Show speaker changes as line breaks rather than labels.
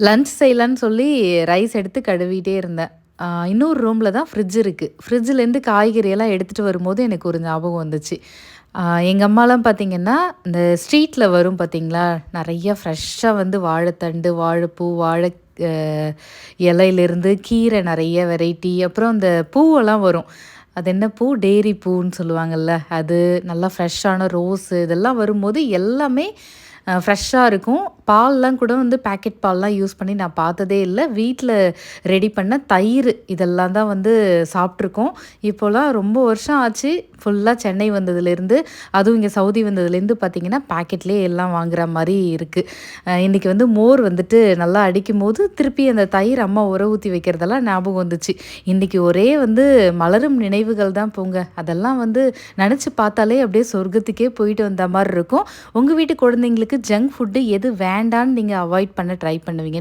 Lunch செய்யலான்னு சொல்லி rice எடுத்து கழுவிட்டே இருந்தேன். இன்னொரு ரூம்ல தான் ஃப்ரிட்ஜ் இருக்கு. ஃப்ரிட்ஜ்லேருந்து காய்கறியெல்லாம் எடுத்துட்டு வரும்போது எனக்கு ஒரு ஞாபகம் வந்துச்சு. அ எங்க அம்மாலாம் பார்த்தீங்கன்னா, இந்த ஸ்ட்ரீட்ல வரும் பார்த்தீங்களா? நெறைய ஃப்ரெஷ்ஷா வந்து வாழைத்தண்டு, வாழைப்பூ, அ இலையிலேருந்து கீரை நெறைய வெரைட்டி, அப்புறம் அந்த பூவெல்லாம் வரும். அது என்ன பூ? டேரி பூன்னு சொல்லுவாங்கல்ல. அது நல்லா ஃப்ரெஷ்ஷான ரோஸு இதெல்லாம் வரும்போது எல்லாமே ஃப்ரெஷ்ஷா இருக்கும். பால்லாம் கூட வந்து பாக்கெட் பால்லாம் யூஸ் பண்ணி நான் பார்த்ததே இல்ல. வீட்ல ரெடி பண்ண தயிர் இதெல்லாம் தான் வந்து சாப்ட்டுருக்கோம். இப்போலாம் ரொம்ப வருஷம் ஆச்சு. ஃபுல்லா சென்னை வந்ததுலேருந்து, அதுவும் இங்க சவுதி வந்ததுலேருந்து பார்த்தீங்கன்னா, பாக்கெட்லேயே எல்லாம் வாங்குற மாரி இருக்கு. இன்னைக்கு வந்து மோர் வந்துட்டு நல்லா அடிக்கும்போது, திருப்பி அந்த தயிர் அம்மா உர ஊத்தி வைக்கிறதெல்லாம் ஞாபகம் வந்துச்சு. இன்னைக்கு ஒரே வந்து மலரும் நினைவுகள் தான் போங்க. அதெல்லாம் வந்து நெனச்சு பார்த்தாலே அப்படியே சொர்க்கத்துக்கே போயிட்டு வந்த மாரி இருக்கும். உங்க வீட்டு குழந்தைங்களுக்கு ஜங்க் ஃபுட்டு எது வேண்டான்னு நீங்க அவாய்ட் பண்ண ட்ரை பண்ணுவீங்க?